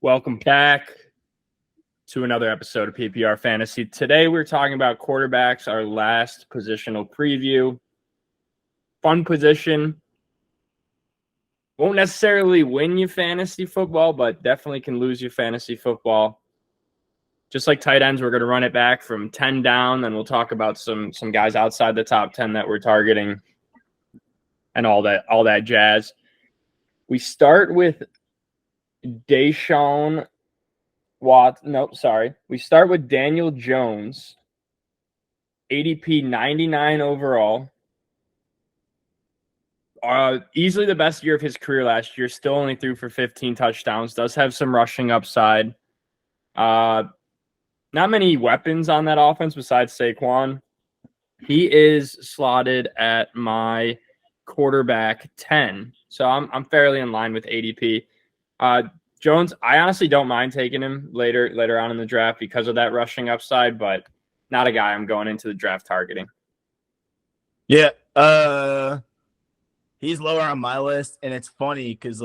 Welcome back to another episode of PPR Fantasy. Today we're talking about quarterbacks, our last positional preview. Fun position. Won't necessarily win you fantasy football, but definitely can lose you fantasy football. Just like tight ends, we're going to run it back from 10 down, then we'll talk about some guys outside the top 10 that we're targeting and all that jazz. We start with Deshaun We start with Daniel Jones, ADP 99 overall. Easily the best year of his career last year. Still only threw for 15 touchdowns. Does have some rushing upside. Not many weapons on that offense besides Saquon. He is slotted at my quarterback 10. So I'm fairly in line with ADP. Jones, I honestly don't mind taking him later on in the draft because of that rushing upside, but not a guy I'm going into the draft targeting. Yeah, he's lower on my list, and it's funny because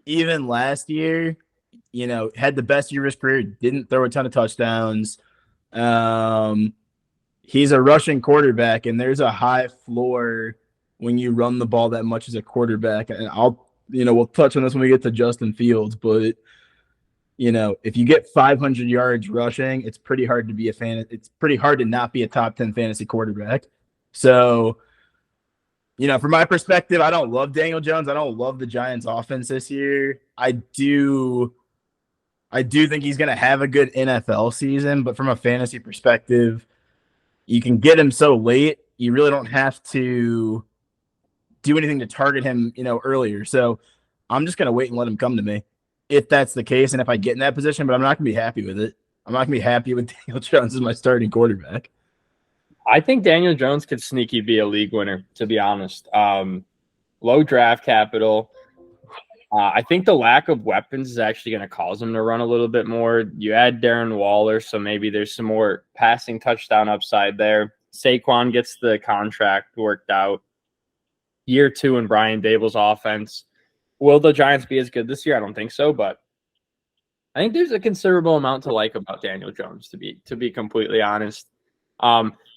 even last year, had the best year of his career, didn't throw a ton of touchdowns. He's a rushing quarterback, and there's a high floor when you run the ball that much as a quarterback. And we'll touch on this when we get to Justin Fields, but if you get 500 yards rushing, it's pretty hard to be a fan. It's pretty hard to not be a top 10 fantasy quarterback. So, from my perspective, I don't love Daniel Jones. I don't love the Giants offense this year. I do think he's going to have a good NFL season, but from a fantasy perspective, you can get him so late. You really don't have to do anything to target him, earlier. So I'm just going to wait and let him come to me if that's the case. And if I get in that position, but I'm not going to be happy with it. I'm not going to be happy with Daniel Jones as my starting quarterback. I think Daniel Jones could sneaky be a league winner, to be honest. Low draft capital. I think the lack of weapons is actually going to cause him to run a little bit more. You add Darren Waller, so maybe there's some more passing touchdown upside there. Saquon gets the contract worked out. Year 2 in Brian Dable's offense. Will the Giants be as good this year? I don't think so, but I think there's a considerable amount to like about Daniel Jones, to be completely honest.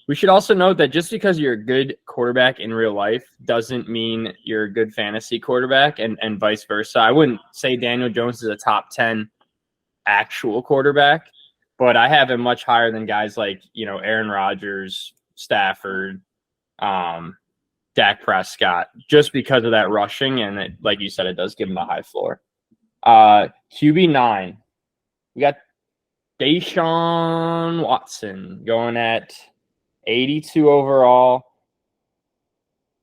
We should also note that just because you're a good quarterback in real life doesn't mean you're a good fantasy quarterback and vice versa. I wouldn't say Daniel Jones is a top 10 actual quarterback, but I have him much higher than guys like, Aaron Rodgers, Stafford, Dak Prescott, just because of that rushing. And like you said, it does give him a high floor. QB9, we got Deshaun Watson going at 82 overall.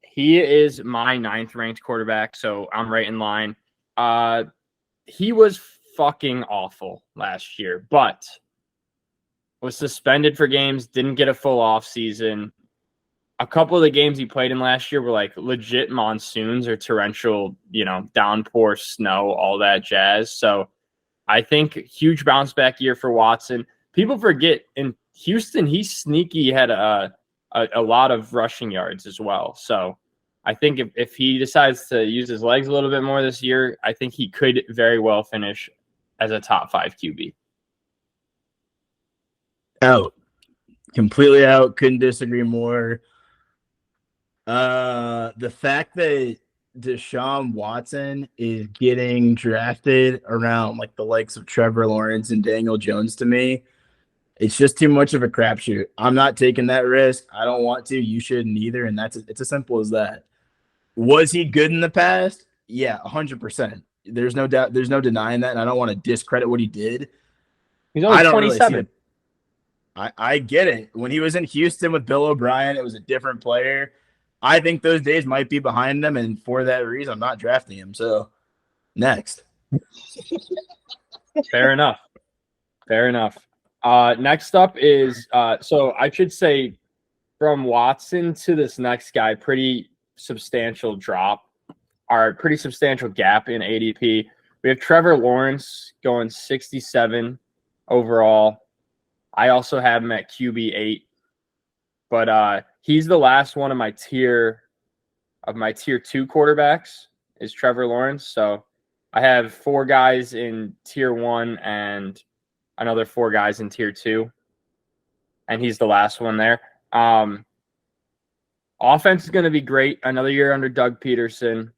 He is my 9th ranked quarterback, so I'm right in line. He was fucking awful last year, but was suspended for games, didn't get a full off season. A couple of the games he played in last year were like legit monsoons or torrential, downpour, snow, all that jazz. So I think huge bounce back year for Watson. People forget in Houston, he sneaky had a lot of rushing yards as well. So I think if he decides to use his legs a little bit more this year, I think he could very well finish as a top 5 QB. Out. Completely out. Couldn't disagree more. The fact that Deshaun Watson is getting drafted around like the likes of Trevor Lawrence and Daniel Jones, to me, it's just too much of a crapshoot. I'm not taking that risk. I don't want to. You shouldn't either. And it's as simple as that. Was he good in the past? Yeah, 100%. There's no doubt. There's no denying that. And I don't want to discredit what he did. He's only 27. I get it. When he was in Houston with Bill O'Brien, it was a different player. I think those days might be behind him, and for that reason, I'm not drafting him. So, next. Fair enough. Next up is so I should say from Watson to this next guy, pretty substantial drop, or pretty substantial gap in ADP. We have Trevor Lawrence going 67 overall. I also have him at QB 8. But he's the last one of my tier 2 quarterbacks is Trevor Lawrence. So I have 4 guys in tier 1 and another 4 guys in tier 2, and he's the last one there. Offense is going to be great. Another year under Doug Peterson.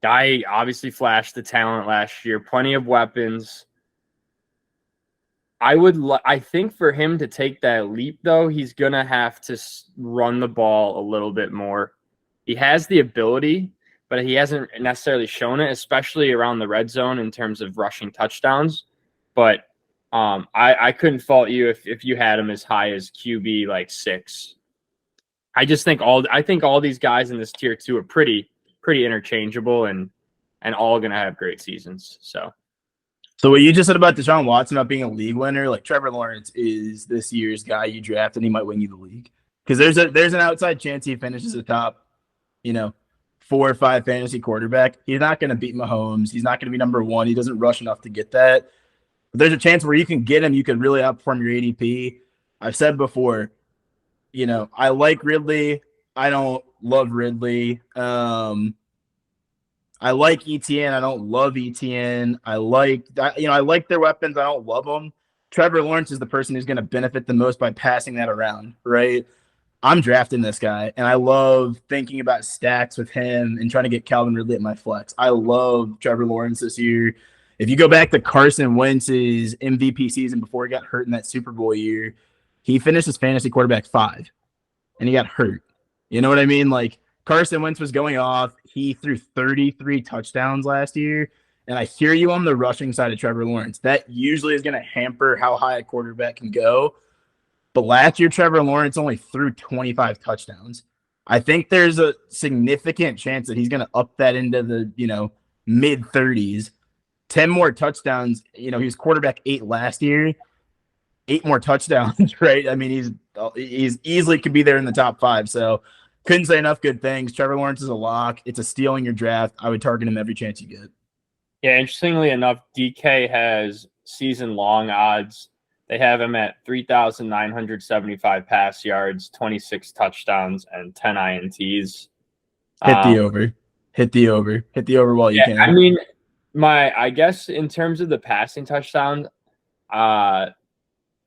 Guy obviously flashed the talent last year. Plenty of weapons. I think for him to take that leap, though, he's going to have to run the ball a little bit more. He has the ability, but he hasn't necessarily shown it, especially around the red zone in terms of rushing touchdowns. But I couldn't fault you if you had him as high as QB like 6. I think all these guys in this tier 2 are pretty interchangeable and all going to have great seasons. So what you just said about Deshaun Watson not being a league winner, like Trevor Lawrence is this year's guy you draft, and he might win you the league because there's an outside chance he finishes the top, 4 or 5 fantasy quarterback. He's not going to beat Mahomes. He's not going to be number 1. He doesn't rush enough to get that. But there's a chance where you can get him. You could really outperform your ADP. I've said before, I like Ridley. I don't love Ridley. I like ETN. I don't love ETN. I like their weapons. I don't love them. Trevor Lawrence is the person who's going to benefit the most by passing that around, right? I'm drafting this guy, and I love thinking about stacks with him and trying to get Calvin Ridley at my flex. I love Trevor Lawrence this year. If you go back to Carson Wentz's MVP season before he got hurt in that Super Bowl year, he finished as fantasy quarterback 5, and he got hurt. You know what I mean? Like, Carson Wentz was going off. He threw 33 touchdowns last year. And I hear you on the rushing side of Trevor Lawrence. That usually is going to hamper how high a quarterback can go. But last year, Trevor Lawrence only threw 25 touchdowns. I think there's a significant chance that he's going to up that into the, mid 30s. 10 more touchdowns. He was quarterback 8 last year. 8 more touchdowns, right? I mean, he's easily could be there in the top 5. So couldn't say enough good things. Trevor Lawrence is a lock. It's a steal in your draft. I would target him every chance you get. Yeah, interestingly enough, DK has season-long odds. They have him at 3,975 pass yards, 26 touchdowns, and 10 INTs. Hit the over. Hit the over while you can. I mean, I guess in terms of the passing touchdown, I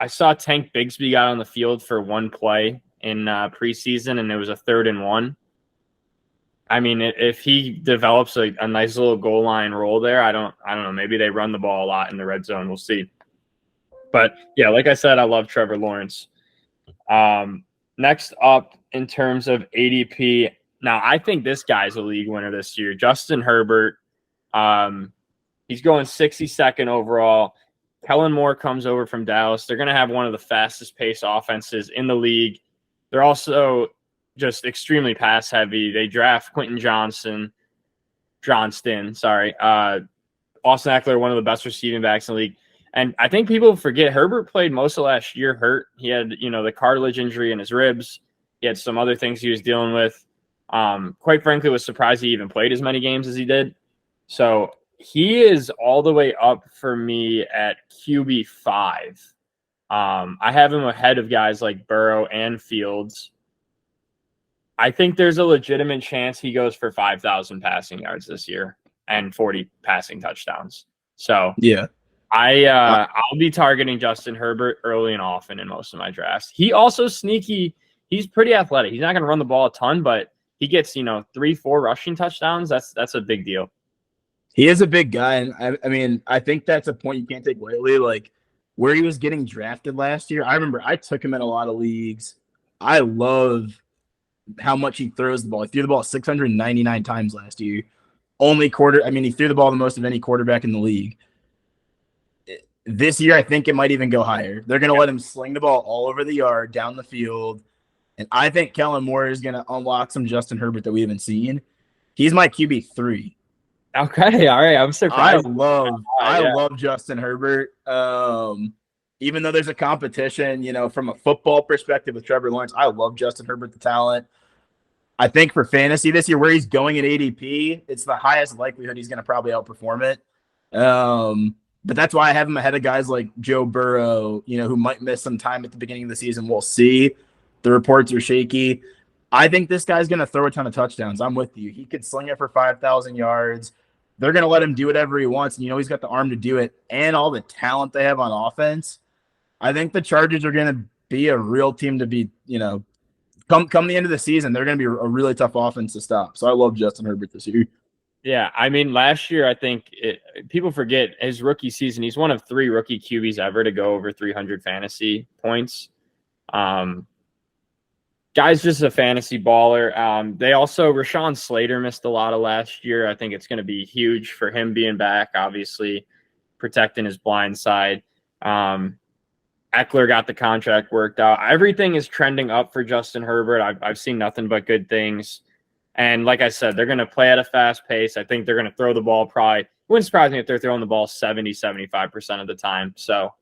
saw Tank Bigsby got on the field for 1 play in preseason, and it was a 3rd and 1. I mean, if he develops a nice little goal line role there, I don't know. Maybe they run the ball a lot in the red zone. We'll see. But yeah, like I said, I love Trevor Lawrence. Next up, in terms of ADP, now I think this guy's a league winner this year. Justin Herbert. He's going 62nd overall. Kellen Moore comes over from Dallas. They're going to have one of the fastest paced offenses in the league. They're also just extremely pass heavy. They draft Quentin Johnston. Austin Eckler, one of the best receiving backs in the league. And I think people forget Herbert played most of last year hurt. He had, the cartilage injury in his ribs. He had some other things he was dealing with. Quite frankly, was surprised he even played as many games as he did. So he is all the way up for me at QB 5. I have him ahead of guys like Burrow and Fields. I think there's a legitimate chance he goes for 5,000 passing yards this year and 40 passing touchdowns. So yeah, I'll be targeting Justin Herbert early and often in most of my drafts. He also sneaky. He's pretty athletic. He's not going to run the ball a ton, but he gets 3-4 rushing touchdowns. That's a big deal. He is a big guy, and I mean, I think that's a point you can't take lightly. Like where he was getting drafted last year, I remember I took him in a lot of leagues. I love how much he throws the ball. He threw the ball 699 times last year. He threw the ball the most of any quarterback in the league. This year, I think it might even go higher. They're going to let him sling the ball all over the yard, down the field. And I think Kellen Moore is going to unlock some Justin Herbert that we haven't seen. He's my QB 3. Okay, all right. I'm surprised. I love Justin Herbert. Even though there's a competition, from a football perspective with Trevor Lawrence, I love Justin Herbert, the talent. I think for fantasy this year, where he's going at ADP, it's the highest likelihood he's going to probably outperform it. But that's why I have him ahead of guys like Joe Burrow, who might miss some time at the beginning of the season. We'll see. The reports are shaky. I think this guy's going to throw a ton of touchdowns. I'm with you. He could sling it for 5,000 yards. they're going to let him do whatever he wants. And, he's got the arm to do it and all the talent they have on offense. I think the Chargers are going to be a real team to be, come the end of the season, they're going to be a really tough offense to stop. So I love Justin Herbert this year. Yeah, I mean, last year, I think people forget his rookie season. He's one of 3 rookie QBs ever to go over 300 fantasy points. Guy's just a fantasy baller. They also, Rashawn Slater missed a lot of last year. I think it's going to be huge for him being back, obviously, protecting his blind side. Eckler got the contract worked out. Everything is trending up for Justin Herbert. I've seen nothing but good things. And like I said, they're going to play at a fast pace. I think they're going to throw the ball probably. It wouldn't surprise me if they're throwing the ball 70-75% of the time. So,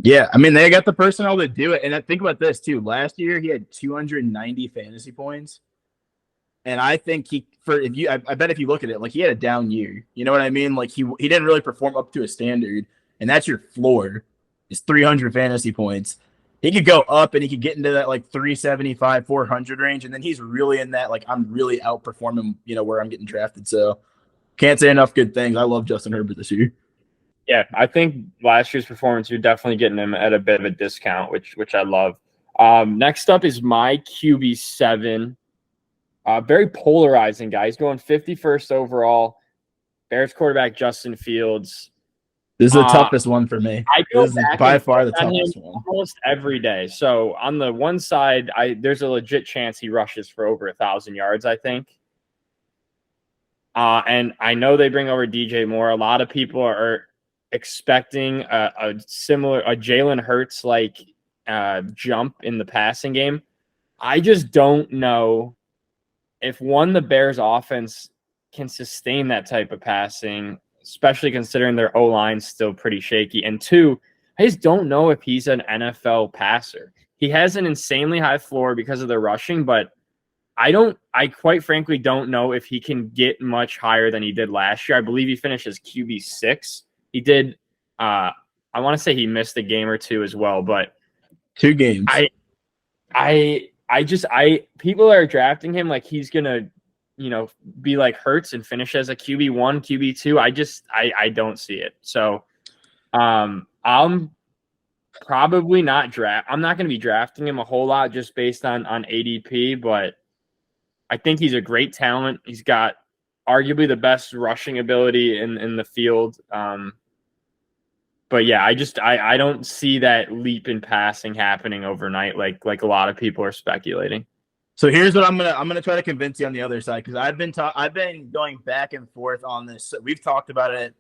yeah, I mean, they got the personnel to do it. And think about this, too. Last year, he had 290 fantasy points. And I think I bet if you look at it, like he had a down year. You know what I mean? Like he didn't really perform up to a standard. And that's your floor. Is 300 fantasy points. He could go up and he could get into that like 375, 400 range. And then he's really in that, like, I'm really outperforming, where I'm getting drafted. So can't say enough good things. I love Justin Herbert this year. Yeah, I think last year's performance, you're definitely getting him at a bit of a discount, which I love. Next up is my QB7. Very polarizing guy. He's going 51st overall. Bears quarterback Justin Fields. This is the toughest one for me. This is by far the toughest one. Almost every day. So on the one side, there's a legit chance he rushes for over 1,000 yards, I think. And I know they bring over DJ Moore. A lot of people are expecting a Jalen Hurts like jump in the passing game. I just don't know if the Bears offense can sustain that type of passing, especially considering their O-line's still pretty shaky. And 2, I just don't know if he's an NFL passer. He has an insanely high floor because of the rushing, but I quite frankly don't know if he can get much higher than he did last year. I believe he finished as QB6. He did, I want to say he missed a game or 2 as well, but 2 games. People are drafting him like he's going to, be like Hurts and finish as a QB1, QB2. I don't see it. So I'm probably I'm not going to be drafting him a whole lot just based on ADP, but I think he's a great talent. He's got arguably the best rushing ability in the field. But yeah, I don't see that leap in passing happening overnight like a lot of people are speculating. So here's what I'm gonna try to convince you on the other side, because I've been going back and forth on this. We've talked about it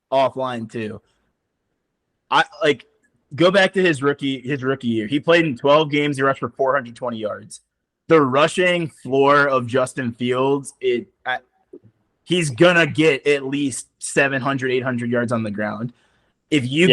offline too. Go back to his rookie year. He played in 12 games. He rushed for 420 yards. The rushing floor of Justin Fields, he's gonna get at least 700, 800 yards on the ground. If you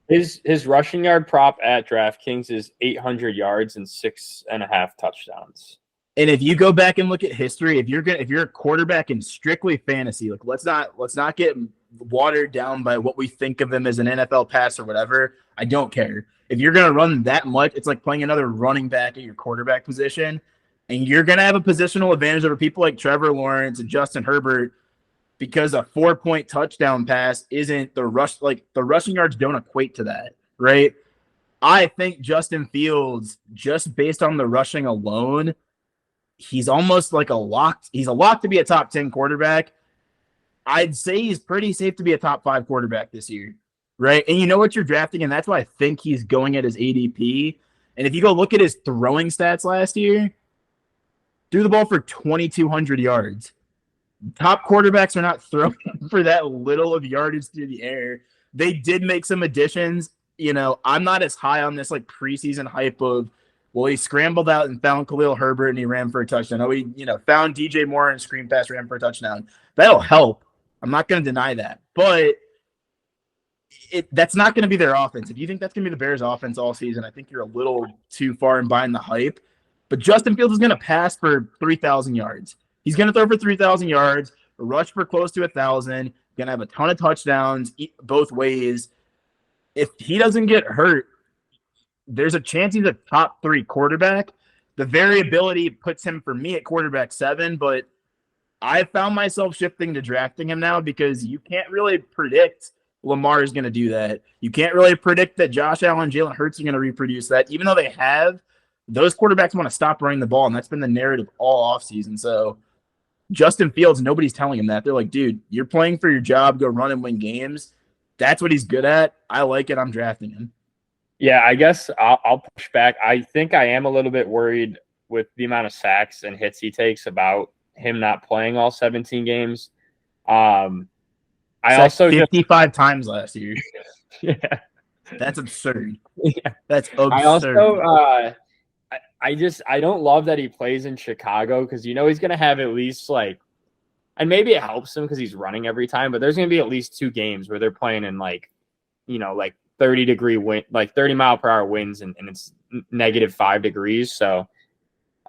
his rushing yard prop at DraftKings is 800 yards and 6.5 touchdowns. And if you go back and look at history, if you're a quarterback in strictly fantasy, like let's not get watered down by what we think of him as an NFL pass or whatever. I don't care. If you're gonna run that much, it's like playing another running back at your quarterback position, and you're gonna have a positional advantage over people like Trevor Lawrence and Justin Herbert, because a 4-point touchdown pass isn't the rush. Like the rushing yards don't equate to that, right? I think Justin Fields, just based on the rushing alone, he's almost like he's a lock to be a top 10 quarterback. I'd say he's pretty safe to be a top 5 quarterback this year, right? And you know what you're drafting, and that's why I think he's going at his ADP. And if you go look at his throwing stats last year, threw the ball for 2,200 yards. Top quarterbacks are not throwing for that little of yardage through the air. They did make some additions. I'm not as high on this like preseason hype of, well, he scrambled out and found Khalil Herbert and he ran for a touchdown. Oh, he found DJ Moore and screen pass, ran for a touchdown. That'll help. I'm not going to deny that, but that's not going to be their offense. If you think that's going to be the Bears' offense all season, I think you're a little too far in buying the hype. But Justin Fields is going to pass for 3,000 yards. He's going to throw for 3,000 yards, rush for close to 1,000, going to have a ton of touchdowns both ways. If he doesn't get hurt, there's a chance he's a top 3 quarterback. The variability puts him, for me, at quarterback 7, but I found myself shifting to drafting him now because you can't really predict Lamar is going to do that. You can't really predict that Josh Allen, Jalen Hurts are going to reproduce that. Even though they have, those quarterbacks want to stop running the ball, and that's been the narrative all offseason. So Justin Fields, nobody's telling him that. They're like, dude, you're playing for your job. Go run and win games. That's what he's good at. I like it. I'm drafting him. Yeah, I guess I'll push back. I think I am a little bit worried with the amount of sacks and hits he takes about him not playing all 17 games. I also 55 times last year. Yeah, that's absurd. Yeah. That's absurd. I also I don't love that he plays in Chicago because he's going to have at least and maybe it helps him because he's running every time, but there's going to be at least 2 games where they're playing in 30-degree wind, 30-mile-per-hour winds, and it's -5 degrees. So,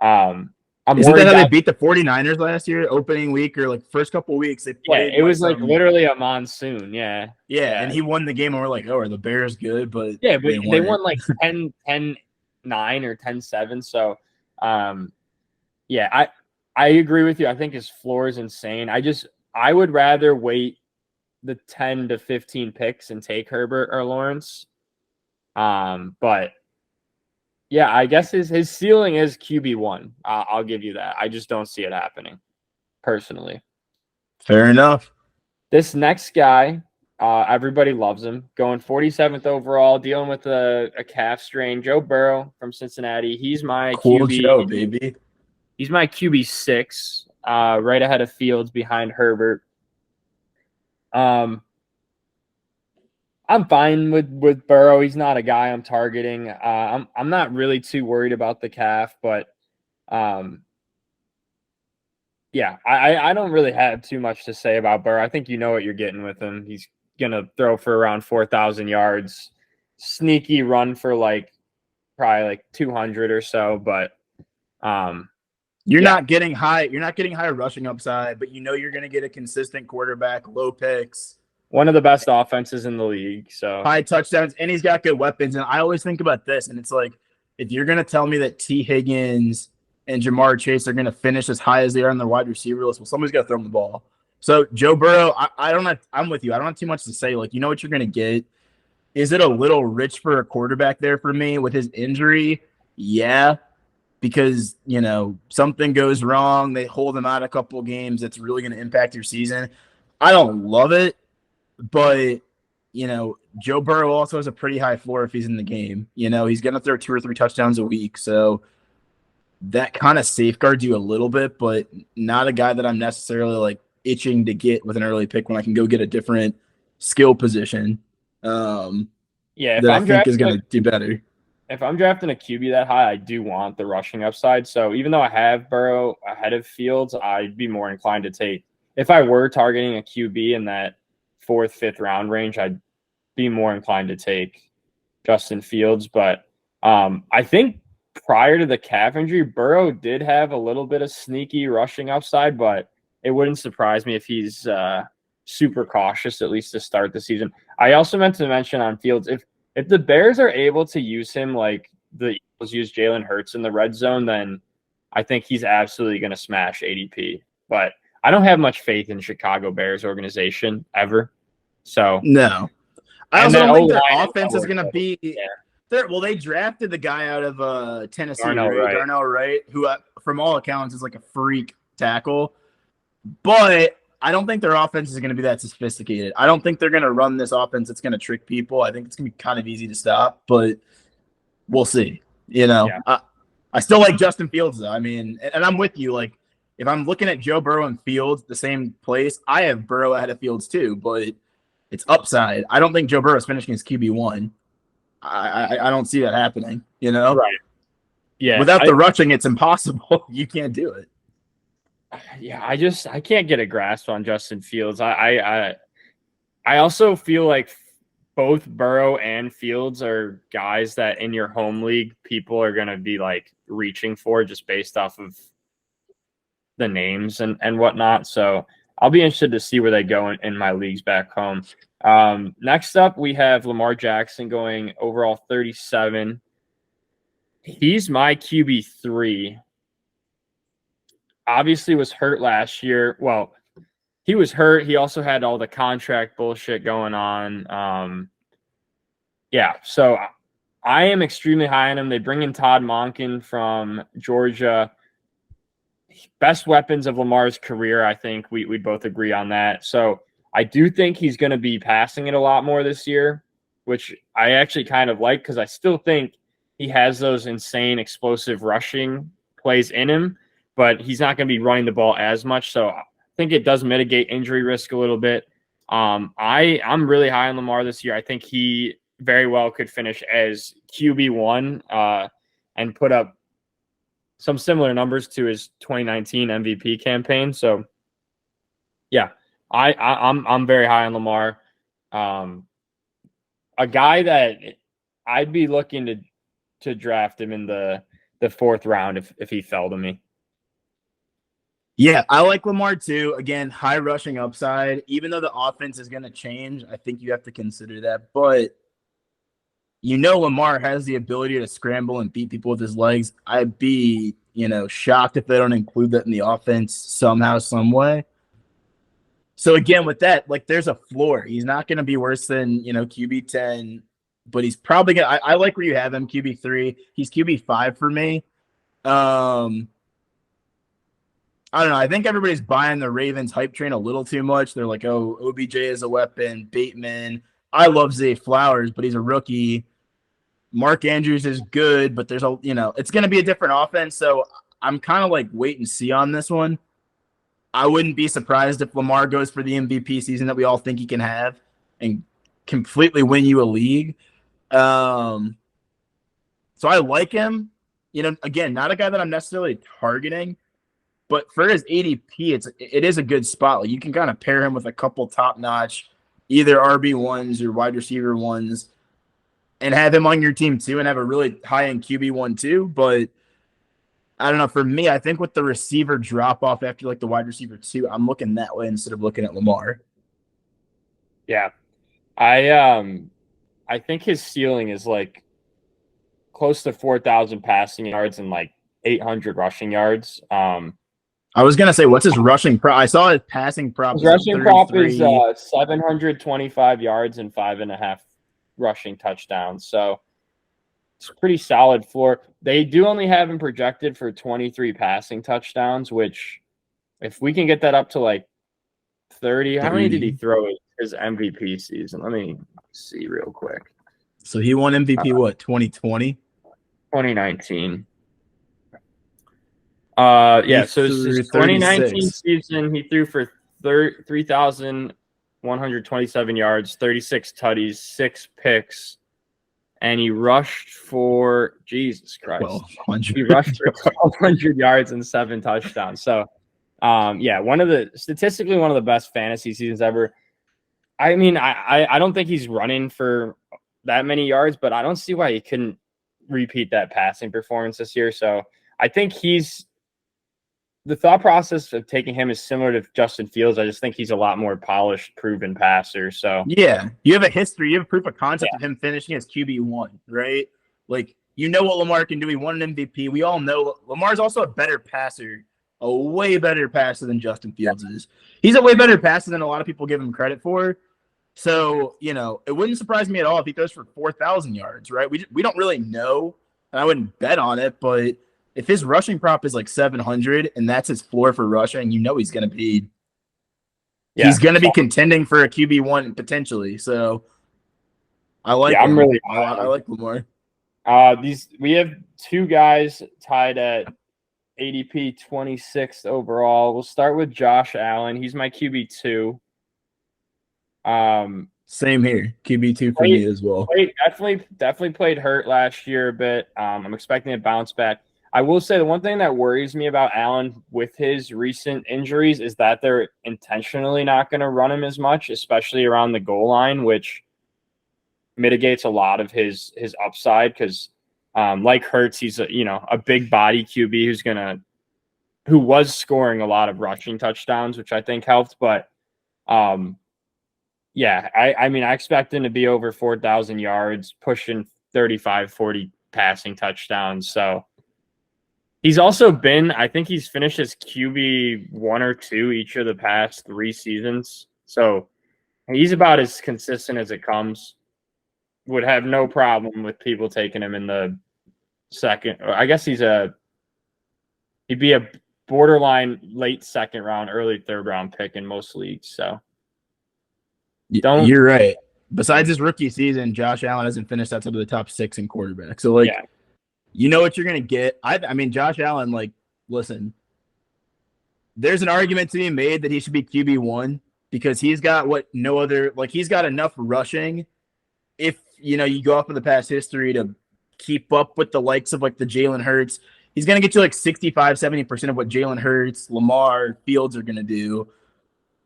I'm Isn't that how they beat the 49ers last year, opening week or first couple of weeks? They played. Yeah, it was literally a monsoon. Yeah. And he won the game, and we're like, oh, are the Bears good? But yeah, but they won 10-9 or 10-7. So, yeah, I agree with you. I think his floor is insane. I would rather wait the 10 to 15 picks and take Herbert or Lawrence. But yeah, I guess his ceiling is QB1. I'll give you that. I just don't see it happening personally. Fair enough. This next guy, everybody loves him. Going 47th overall, dealing with a calf strain. Joe Burrow from Cincinnati. He's my QB. Joe, baby. He's my QB6, right ahead of Fields, behind Herbert. I'm fine with Burrow. He's not a guy I'm targeting. I'm not really too worried about the calf, but yeah, I don't really have too much to say about Burrow. I think you know what you're getting with him. He's gonna throw for around 4,000 yards, sneaky run for probably 200 or so, but you're not getting high. You're not getting high rushing upside, but you're going to get a consistent quarterback, low picks. One of the best offenses in the league. So high touchdowns, and he's got good weapons. And I always think about this, and it's if you're going to tell me that T. Higgins and Jamar Chase are going to finish as high as they are on their wide receiver list, well, somebody's got to throw him the ball. So Joe Burrow, I'm with you. I don't have too much to say. You know what you're going to get. Is it a little rich for a quarterback there for me with his injury? Yeah. Because, something goes wrong. They hold him out a couple of games. That's really going to impact your season. I don't love it, but, Joe Burrow also has a pretty high floor if he's in the game. He's going to throw 2 or 3 touchdowns a week. So that kind of safeguards you a little bit, but not a guy that I'm necessarily itching to get with an early pick when I can go get a different skill position. Yeah, that I think is going to do better. If I'm drafting a QB that high, I do want the rushing upside. So even though I have Burrow ahead of Fields, I'd be more inclined to take – if I were targeting a QB in that 4th, 5th round range, I'd be more inclined to take Justin Fields. But I think prior to the calf injury, Burrow did have a little bit of sneaky rushing upside, but it wouldn't surprise me if he's super cautious, at least to start the season. I also meant to mention on Fields, if the Bears are able to use him like the Eagles use Jalen Hurts in the red zone, then I think he's absolutely going to smash ADP. But I don't have much faith in Chicago Bears organization ever. So no, I also don't think their offense is going to be. Yeah. Well, they drafted the guy out of Tennessee, Darnell Wright, who from all accounts is a freak tackle. But I don't think their offense is going to be that sophisticated. I don't think they're going to run this offense that's going to trick people. I think it's going to be kind of easy to stop, but we'll see. I still like Justin Fields, though. I mean, and I'm with you. If I'm looking at Joe Burrow and Fields, the same place, I have Burrow ahead of Fields too, but it's upside. I don't think Joe Burrow is finishing as QB1. I don't see that happening, Right. Yeah. Without the rushing, it's impossible. You can't do it. Yeah, I can't get a grasp on Justin Fields. I also feel like both Burrow and Fields are guys that in your home league people are going to be reaching for just based off of the names and whatnot. So I'll be interested to see where they go in my leagues back home. Next up, we have Lamar Jackson going overall 37. He's my QB3. obviously was hurt last year. Well, he was hurt. He also had all the contract bullshit going on. Yeah, so I am extremely high on him. They bring in Todd Monken from Georgia. Best weapons of Lamar's career, I think we both agree on that. So I do think he's going to be passing it a lot more this year, which I actually kind of like because I still think he has those insane explosive rushing plays in him, but he's not going to be running the ball as much. So I think it does mitigate injury risk a little bit. I'm really high on Lamar this year. I think he very well could finish as QB1 and put up some similar numbers to his 2019 MVP campaign. So, yeah, I'm very high on Lamar. A guy that I'd be looking to draft him in the fourth round if he fell to me. Yeah, I like Lamar too. Again, high rushing upside. Even though the offense is going to change, I think you have to consider that. But Lamar has the ability to scramble and beat people with his legs. I'd be, shocked if they don't include that in the offense somehow, some way. So again, with that, like there's a floor. He's not going to be worse than, QB10, but he's probably going to, I like where you have him, QB3. He's QB5 for me. I don't know. I think everybody's buying the Ravens hype train a little too much. They're like, oh, OBJ is a weapon, Bateman. I love Zay Flowers, but he's a rookie. Mark Andrews is good, but there's it's going to be a different offense. So I'm kind of like wait and see on this one. I wouldn't be surprised if Lamar goes for the MVP season that we all think he can have and completely win you a league. So I like him. Again, not a guy that I'm necessarily targeting, but for his ADP, it is a good spot. Like you can kind of pair him with a couple top-notch, either RB1s or wide receiver ones, and have him on your team too, and have a really high-end QB1 too. But I don't know. For me, I think with the receiver drop-off after like the wide receiver 2, I'm looking that way instead of looking at Lamar. Yeah, I think his ceiling is like close to 4,000 passing yards and like 800 rushing yards. I was gonna say, what's his rushing prop? I saw his passing prop. His rushing prop is 725 yards and 5.5 rushing touchdowns. So it's a pretty solid floor. They do only have him projected for 23 passing touchdowns, which if we can get that up to like 30, how many did he throw his MVP season? Let me see real quick. So he won MVP, 2020? 2019. Yeah, so his 2019 season, he threw for 3,127 yards, 36 tutties, 6 picks, and he rushed for Jesus Christ. He rushed for 1,200 yards and 7 touchdowns. So, yeah, statistically one of the best fantasy seasons ever. I mean, I don't think he's running for that many yards, but I don't see why he couldn't repeat that passing performance this year. So I think the thought process of taking him is similar to Justin Fields. I just think he's a lot more polished, proven passer. So yeah, you have a history, you have proof of concept of him finishing as QB1, right? Like what Lamar can do. He won an MVP. We all know Lamar's also a better passer, a way better passer than Justin Fields is. He's a way better passer than a lot of people give him credit for. So it wouldn't surprise me at all if he goes for 4,000 yards, right? We don't really know, and I wouldn't bet on it, but if his rushing prop is like 700 and that's his floor for rushing, he's going to be contending for a QB1 potentially. So I like him. I like Lamar. We have 2 guys tied at ADP 26th overall. We'll start with Josh Allen. He's my QB2. Same here. QB2 for me as well. Definitely played hurt last year a bit. I'm expecting a bounce back. I will say the one thing that worries me about Allen with his recent injuries is that they're intentionally not going to run him as much, especially around the goal line, which mitigates a lot of his upside because like Hurts, he's a big body QB who was scoring a lot of rushing touchdowns, which I think helped. But yeah, I mean, I expect him to be over 4,000 yards, pushing 35, 40 passing touchdowns. So He's also been, I think he's finished as QB 1 or 2 each of the past 3 seasons. So he's about as consistent as it comes. Would have no problem with people taking him in the second. I guess he'd be a borderline late second round, early third round pick in most leagues. So you're right. Besides his rookie season, Josh Allen hasn't finished outside of the top 6 in quarterback. So like, you know what you're gonna get. I mean, Josh Allen. Like, listen, there's an argument to be made that he should be QB1 because he's got what no other. Like, he's got enough rushing. If you go off of the past history to keep up with the likes of like the Jalen Hurts, he's going to get you like 65-70% of what Jalen Hurts, Lamar, Fields are going to do.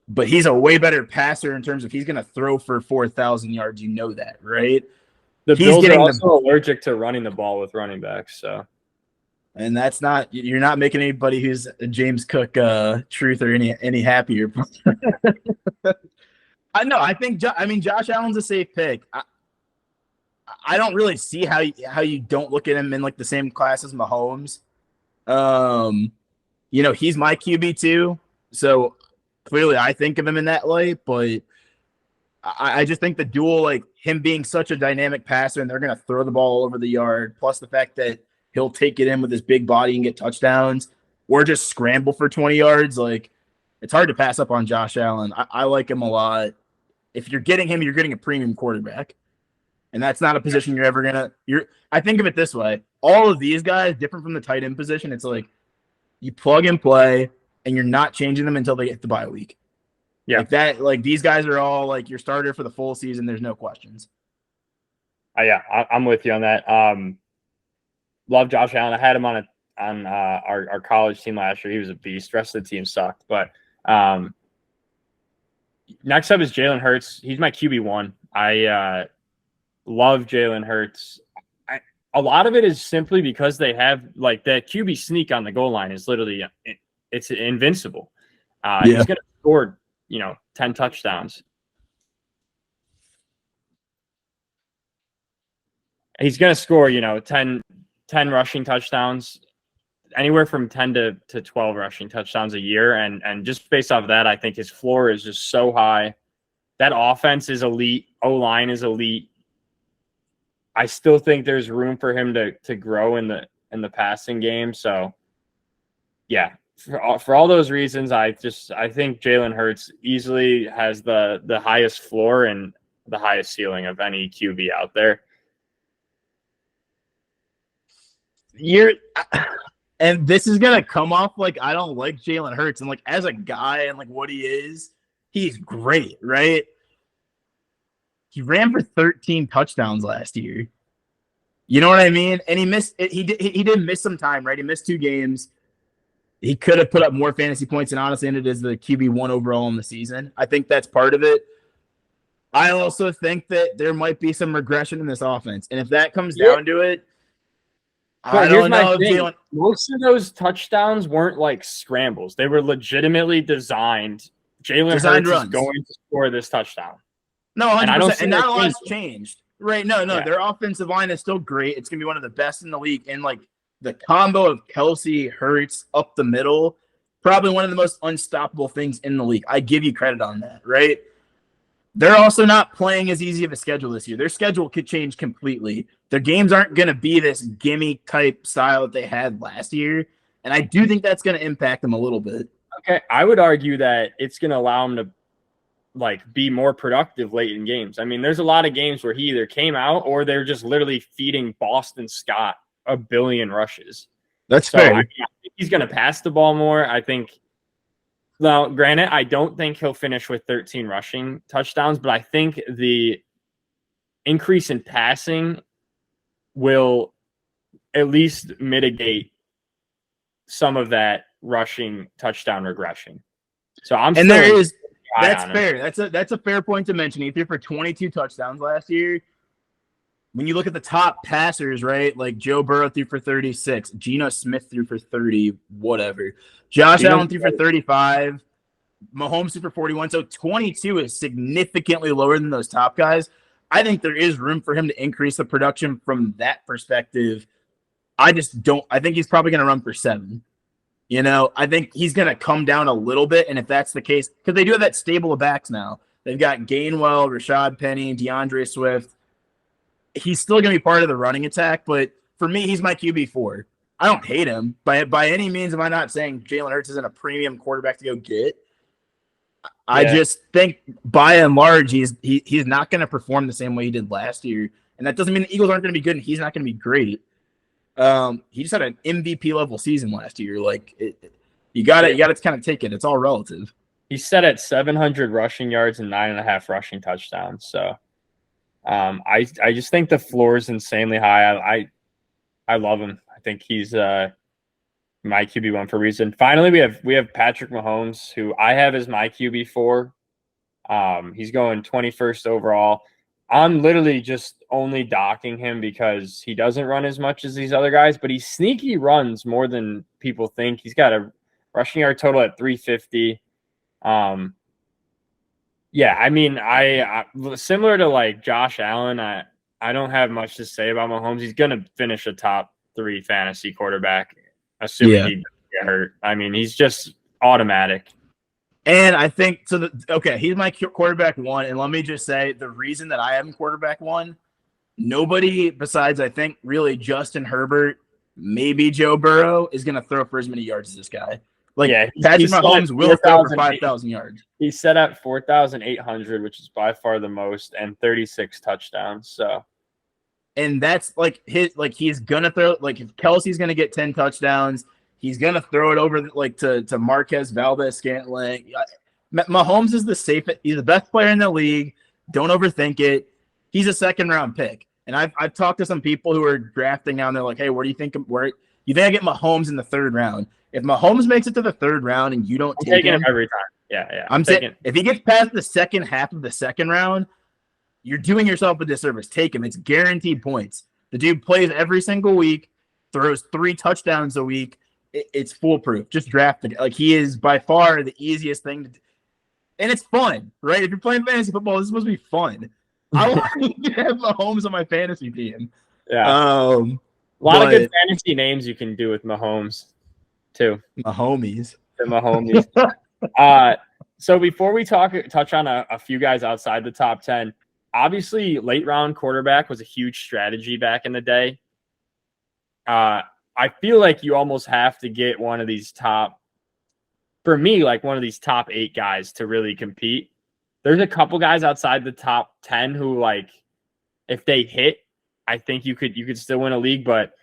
But he's a way better passer in terms of he's going to throw for 4,000 yards. You know that, right? The Bills are also allergic to running the ball with running backs. So, and you're not making anybody who's a James Cook truth or any happier. I know. I mean, Josh Allen's a safe pick. I don't really see how you don't look at him in like the same class as Mahomes. He's my QB too, so clearly I think of him in that light. But I just think the duel, like him being such a dynamic passer, and they're gonna throw the ball all over the yard, plus the fact that he'll take it in with his big body and get touchdowns, or just scramble for 20 yards. Like, it's hard to pass up on Josh Allen. I like him a lot. If you're getting him, you're getting a premium quarterback. And that's not a position you're ever gonna. I think of it this way: all of these guys, different from the tight end position. It's like you plug and play, and you're not changing them until they get the bye week. Yeah, like that. Like, these guys are all like your starter for the full season. There's no questions. Yeah, I'm with you on that. Love Josh Allen. I had him on our college team last year. He was a beast. The rest of the team sucked. But next up is Jalen Hurts. He's my QB1. I love Jalen Hurts. A lot of it is simply because they have like that QB sneak on the goal line is literally it's invincible. He's going to score 10 touchdowns. He's going to score 10 rushing touchdowns, anywhere from 10 to 12 rushing touchdowns a year, and just based off of that, I think his floor is just so high. That offense is elite. O-line is elite. I still think there's room for him to grow in the passing game. So, yeah, for all those reasons, I think Jalen Hurts easily has the highest floor and the highest ceiling of any QB out there. And this is gonna come off like I don't like Jalen Hurts, and like as a guy and like what he is, he's great, right? He ran for 13 touchdowns last year. You know what I mean? And he missed. He did miss some time, right? He missed 2 games. He could have put up more fantasy points and honestly ended as the QB1 overall in the season. I think that's part of it. I also think that there might be some regression in this offense, and if that comes down to it, I don't know. Most of those touchdowns weren't like scrambles; they were legitimately designed. Jalen Hurts is going to score this touchdown. No, 100%. And not a lot's changed. Right. No. Yeah. Their offensive line is still great. It's going to be one of the best in the league. And like the combo of Kelsey, Hurts up the middle, probably one of the most unstoppable things in the league. I give you credit on that, right? They're also not playing as easy of a schedule this year. Their schedule could change completely. Their games aren't going to be this gimme type style that they had last year. And I do think that's going to impact them a little bit. Okay. I would argue that it's going to allow them to be more productive late in games. I mean, there's a lot of games where he either came out or they're just literally feeding Boston Scott a billion rushes. That's fair. I think he's going to pass the ball more. I think, now, granted, I don't think he'll finish with 13 rushing touchdowns, but I think the increase in passing will at least mitigate some of that rushing touchdown regression. So that's fair. That's a fair point to mention. He threw for 22 touchdowns last year. When you look at the top passers, right? Like Joe Burrow threw for 36, Geno Smith threw for 30, whatever. Josh Allen threw for 35, Mahomes threw for 41. So 22 is significantly lower than those top guys. I think there is room for him to increase the production from that perspective. I just don't. I think he's probably going to run for 7. I think he's going to come down a little bit, and if that's the case, because they do have that stable of backs now. They've got Gainwell, Rashad Penny, DeAndre Swift. He's still going to be part of the running attack, but for me, he's my QB4. I don't hate him. By any means am I not saying Jalen Hurts isn't a premium quarterback to go get. I just think, by and large, he's not going to perform the same way he did last year, and that doesn't mean the Eagles aren't going to be good and he's not going to be great. He just had an MVP level season last year. Like you got to kind of take it. It's all relative. He's set at 700 rushing yards and 9.5 rushing touchdowns. So, I just think the floor is insanely high. I love him. I think he's my QB1 for a reason. Finally, we have Patrick Mahomes, who I have as my QB4. He's going 21st overall. I'm literally just only docking him because he doesn't run as much as these other guys, but he sneaky runs more than people think. He's got a rushing yard total at 350. Yeah, I mean, I similar to like Josh Allen, I don't have much to say about Mahomes. He's going to finish a top 3 fantasy quarterback, assuming he doesn't get hurt. I mean, he's just automatic. And I think he's my quarterback 1. And let me just say, the reason that I have him quarterback 1, nobody besides, I think, really Justin Herbert, maybe Joe Burrow, is going to throw for as many yards as this guy. Patrick Mahomes will throw for 5,000 yards. He's set at 4,800, which is by far the most, and 36 touchdowns. So, and that's he's gonna throw, if Kelsey's gonna get 10 touchdowns, he's gonna throw it over to Marquez Valdez-Scantling. Mahomes is the safest. He's the best player in the league. Don't overthink it. He's a 2nd-round pick, and I've talked to some people who are drafting now, and they're like, "Hey, where do you think? Where you think I get Mahomes in the 3rd round?" If Mahomes makes it to the 3rd round and you don't take him every time, yeah. I'm saying if he gets past the second half of the 2nd round, you're doing yourself a disservice. Take him. It's guaranteed points. The dude plays every single week, throws 3 touchdowns a week. It's foolproof. Just draft it. He is by far the easiest thing to do. And it's fun, right? If you're playing fantasy football, this is supposed to be fun. I want to have Mahomes on my fantasy team. Yeah. A lot of good fantasy names you can do with Mahomes, too. Mahomies. The Mahomies. So before we touch on a few guys outside the top 10, obviously late round quarterback was a huge strategy back in the day. I feel like you almost have to get one of these top 8 guys to really compete. There's a couple guys outside the top 10 who, if they hit, I think you could still win a league, but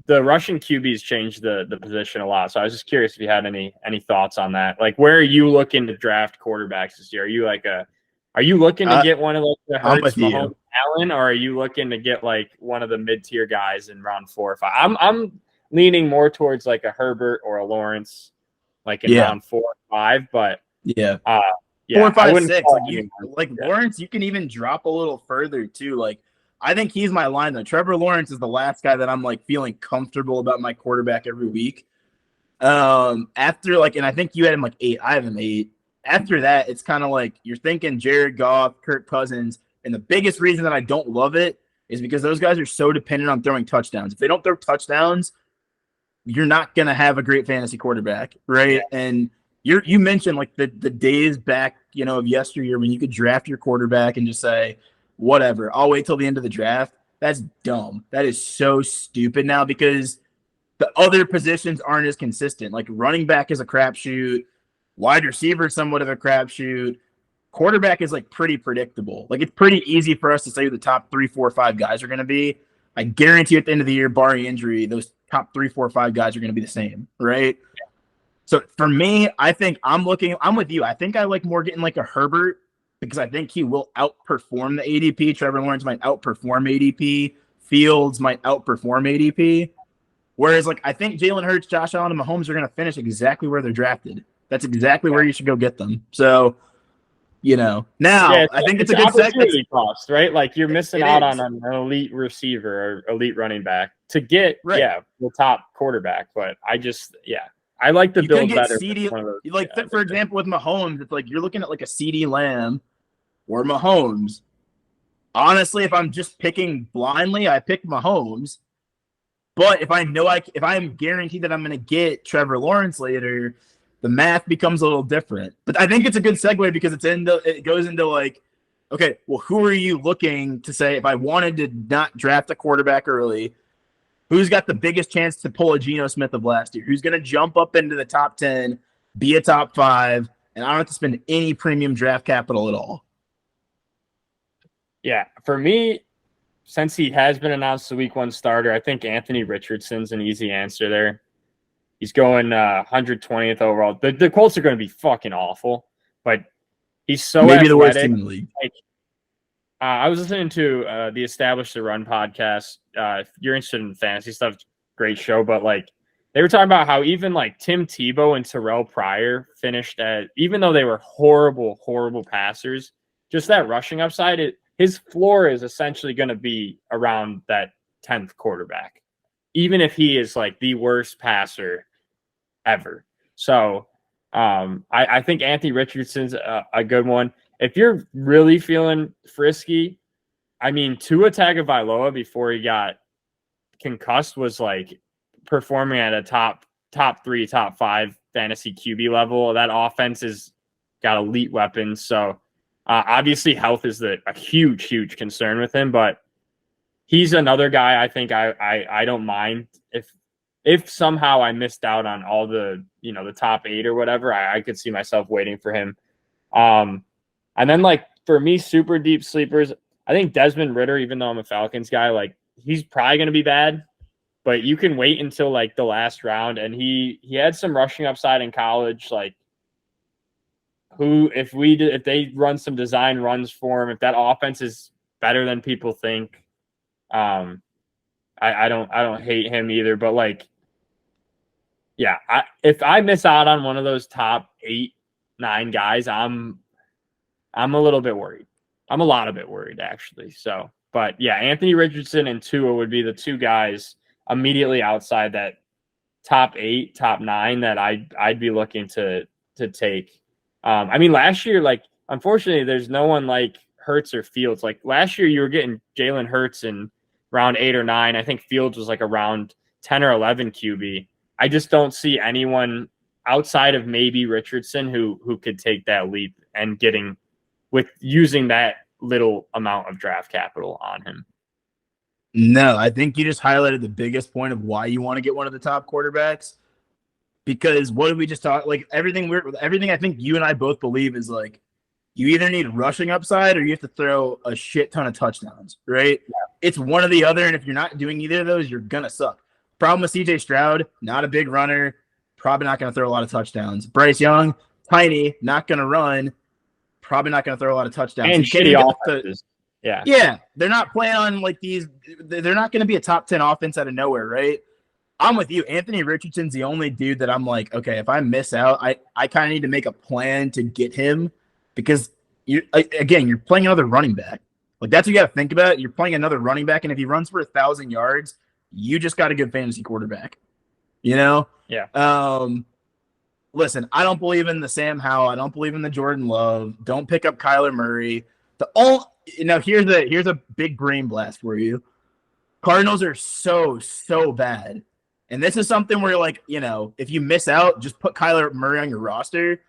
the Russian QBs changed the position a lot. So I was just curious if you had any thoughts on that. Where are you looking to draft quarterbacks this year? Are you looking to get one of the Hurts, Mahomes, Allen, or are you looking to get one of the mid-tier guys in round 4 or 5? I'm leaning more towards a Herbert or a Lawrence, in round 4 or 5. But 4, 5, 6. Lawrence, you can even drop a little further too. I think he's my line though. Trevor Lawrence is the last guy that I'm feeling comfortable about my quarterback every week. After and I think you had him 8. I have him 8. After that, it's kind of you're thinking Jared Goff, Kirk Cousins, and the biggest reason that I don't love it is because those guys are so dependent on throwing touchdowns. If they don't throw touchdowns, you're not gonna have a great fantasy quarterback, right? Yeah. And you mentioned the days back, of yesteryear when you could draft your quarterback and just say, whatever, I'll wait till the end of the draft. That's dumb. That is so stupid now because the other positions aren't as consistent. Running back is a crapshoot. Wide receiver is somewhat of a crapshoot. Quarterback is pretty predictable. It's pretty easy for us to say who the top 3, 4, 5 guys are going to be. I guarantee you at the end of the year, barring injury, those top 3, 4, 5 guys are going to be the same, right? So for me, I think I'm with you. I think I like more getting a Herbert because I think he will outperform the ADP. Trevor Lawrence might outperform ADP. Fields might outperform ADP. Whereas I think Jalen Hurts, Josh Allen, and Mahomes are going to finish exactly where they're drafted. That's exactly where you should go get them. So, now I think it's a good opportunity cost, right? You're missing out on an elite receiver or elite running back to get, the top quarterback. But I like to build better. For example, with Mahomes, it's you're looking at a CeeDee Lamb or Mahomes. Honestly, if I'm just picking blindly, I pick Mahomes. But if I'm guaranteed that I'm going to get Trevor Lawrence later, the math becomes a little different. But I think it's a good segue because it goes into like, okay, well, who are you looking to say if I wanted to not draft a quarterback early, who's got the biggest chance to pull a Geno Smith of last year? Who's going to jump up into the top 10, be a top 5, and I don't have to spend any premium draft capital at all? Yeah, for me, since he has been announced the week 1 starter, I think Anthony Richardson's an easy answer there. He's going 120th overall. The Colts are going to be fucking awful, but he's so maybe athletic. The worst team in the league. I was listening to the Establish the Run podcast. If you're interested in fantasy stuff, great show. But like they were talking about how even like Tim Tebow and Terrell Pryor finished at, even though they were horrible, horrible passers, just that rushing upside, his floor is essentially going to be around that 10th quarterback, even if he is like the worst passer ever. So I think Anthony Richardson's a good one. If you're really feeling frisky, I mean, Tua Tagovailoa before he got concussed was like performing at a top 3, top 5 fantasy QB level. That offense has got elite weapons. So obviously health is a huge, huge concern with him, but he's another guy I think I don't mind if somehow I missed out on all the, the top 8 or whatever, I could see myself waiting for him. And then like for me, super deep sleepers, I think Desmond Ridder, even though I'm a Falcons guy, like he's probably going to be bad, but you can wait until like the last round. And he had some rushing upside in college. Like if they run some design runs for him, if that offense is better than people think, I don't hate him either, but like, yeah, if I miss out on one of those top 8, 9 guys, I'm a little bit worried. I'm a lot of bit worried actually. So, but yeah, Anthony Richardson and Tua would be the 2 guys immediately outside that top 8, top 9 that I'd be looking to take. I mean, last year, like unfortunately, there's no one like Hurts or Fields. Like last year, you were getting Jalen Hurts in round 8 or 9. I think Fields was like around 10 or 11 QB. I just don't see anyone outside of maybe Richardson who could take that leap and using that little amount of draft capital on him. No, I think you just highlighted the biggest point of why you want to get one of the top quarterbacks. Because what did we just talk? Like everything I think you and I both believe is like you either need rushing upside or you have to throw a shit ton of touchdowns, right? Yeah. It's one or the other, and if you're not doing either of those, you're gonna suck. Problem with CJ Stroud, not a big runner, probably not gonna throw a lot of touchdowns. Bryce Young, tiny, not gonna run, probably not gonna throw a lot of touchdowns. And shitty offenses. Yeah, they're not playing on like these. They're not going to be a top 10 offense out of nowhere, right? I'm with you. Anthony Richardson's the only dude that I'm like, okay, if I miss out, I kind of need to make a plan to get him because you're playing another running back. Like that's what you got to think about. You're playing another running back, and if he runs for 1,000 yards, you just got a good fantasy quarterback. Yeah. Listen, I don't believe in the Sam Howell. I don't believe in the Jordan Love. Don't pick up Kyler Murray. Here's a big brain blast for you. Cardinals are so bad. And this is something where like, if you miss out, just put Kyler Murray on your roster.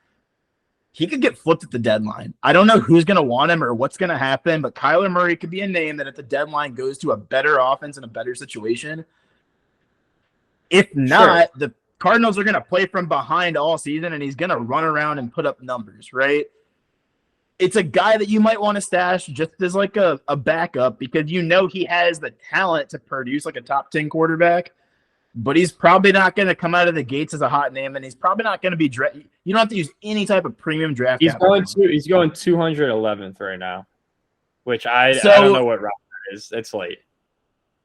He could get flipped at the deadline. I don't know who's going to want him or what's going to happen, but Kyler Murray could be a name that at the deadline goes to a better offense and a better situation. If not, the Cardinals are going to play from behind all season, and he's going to run around and put up numbers, right? It's a guy that you might want to stash just as like a backup because he has the talent to produce like a top 10 quarterback, but he's probably not going to come out of the gates as a hot name, and he's probably not going to be you don't have to use any type of premium draft. He's going 211th right now, which I don't know what route that is. It's late.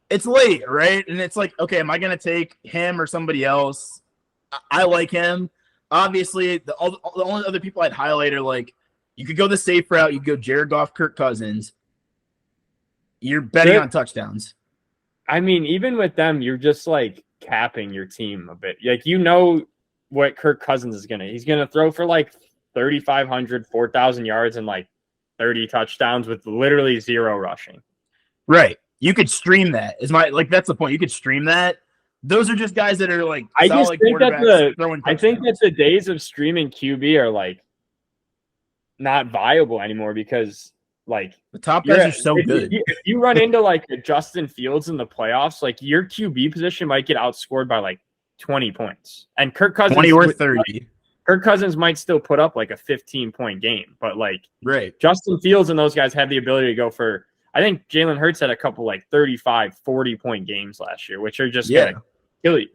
It's late, right? And it's like, okay, am I going to take him or somebody else? I like him. Obviously, the only other people I'd highlight are like, you could go the safe route. You could go Jared Goff, Kirk Cousins. You're betting on touchdowns. I mean, even with them, you're just like capping your team a bit. Like, what Kirk Cousins is going to. He's going to throw for like 3,500, 4,000 yards and like 30 touchdowns with literally zero rushing. Right. You could stream that. That's the point. You could stream that. Those are just guys that are like I just solid think that quarterbacks throwing touchdowns. I think that the days of streaming QB are like not viable anymore because like the top guys are so good. If you run into like a Justin Fields in the playoffs, like your QB position might get outscored by like 20 points, and 20 or 30. Kirk Cousins might still put up like a 15-point game, but like right. Justin Fields and those guys have the ability to go for. I think Jalen Hurts had a couple like 35, 40-point games last year, which are just gonna kill you.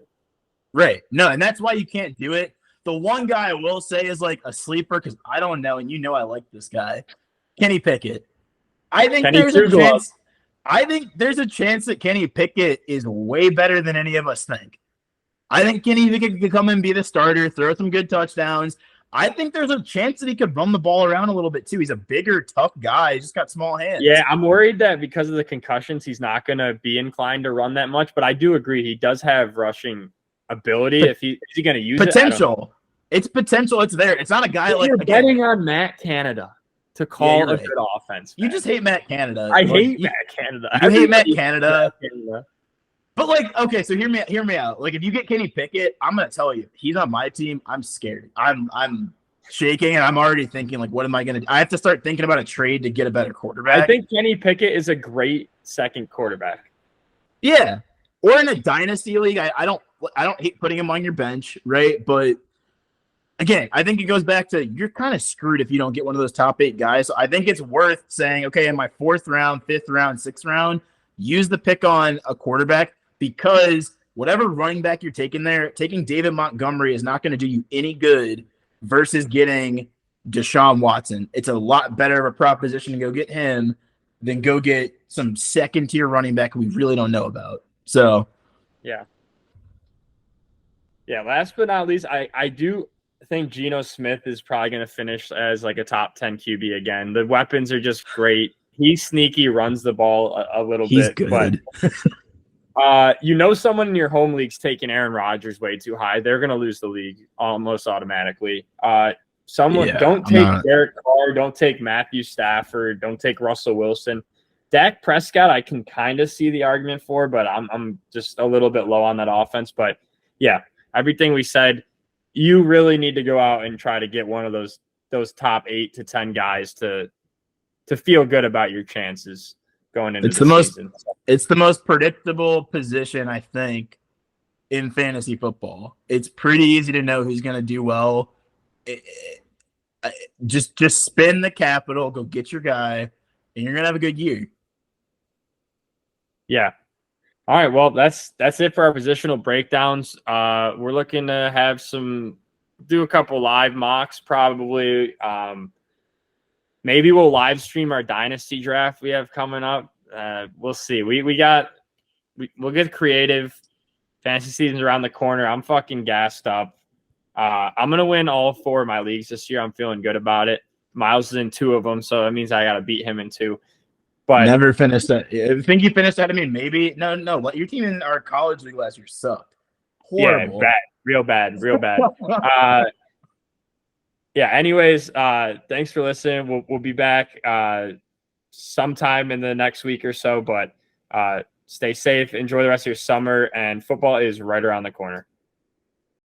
Right. No, and that's why you can't do it. The one guy I will say is like a sleeper because I don't know, and you know I like this guy, Kenny Pickett. I think there's a chance. I think there's a chance that Kenny Pickett is way better than any of us think. I think Kenny Pickett could come and be the starter, throw some good touchdowns. I think there's a chance that he could run the ball around a little bit too. He's a bigger, tough guy. He's just got small hands. Yeah, I'm worried that because of the concussions, he's not going to be inclined to run that much. But I do agree he does have rushing ability. Is he going to use potential? It's potential. It's there. It's not a guy like you're betting on Matt Canada to call a good offense. Man. You just hate Matt Canada. I hate Matt Canada. You hate Matt Canada. But like, okay, so hear me out. Like, if you get Kenny Pickett, I'm gonna tell you, he's on my team. I'm scared. I'm shaking, and I'm already thinking, like, what am I gonna do? I have to start thinking about a trade to get a better quarterback. I think Kenny Pickett is a great second quarterback. Yeah, or in a dynasty league, I don't hate putting him on your bench, right? But again, I think it goes back to you're kind of screwed if you don't get one of those top 8 guys. So I think it's worth saying, okay, in my 4th round, 5th round, 6th round, use the pick on a quarterback. Because whatever running back you're taking there, taking David Montgomery is not going to do you any good versus getting Deshaun Watson. It's a lot better of a proposition to go get him than go get some second-tier running back we really don't know about. So, yeah. Last but not least, I do think Geno Smith is probably going to finish as like a top 10 QB again. The weapons are just great. He's sneaky, runs the ball a little bit. He's good. But someone in your home league's taking Aaron Rodgers way too high. They're going to lose the league almost automatically. Don't take Derek Carr, don't take Matthew Stafford, don't take Russell Wilson. Dak Prescott, I can kind of see the argument for, but I'm just a little bit low on that offense. But yeah, everything we said, you really need to go out and try to get one of those top 8 to 10 guys to feel good about your chances going into the season. It's the most predictable position, I think, in fantasy football. It's pretty easy to know who's going to do well. Just spend the capital, go get your guy, and you're going to have a good year. Yeah. All right. Well, that's it for our positional breakdowns. We're looking to do a couple live mocks probably. Maybe we'll live stream our dynasty draft we have coming up. We'll see. We'll get creative. Fantasy season's around the corner. I'm fucking gassed up. I'm going to win all 4 of my leagues this year. I'm feeling good about it. Miles is in 2 of them, so that means I got to beat him in 2. But never finished that. I think you finished that. I mean, maybe. No. Your team in our college league last year sucked. Horrible. Yeah, bad. Real bad. Yeah, anyways, thanks for listening. We'll be back sometime in the next week or so, but stay safe, enjoy the rest of your summer, and football is right around the corner.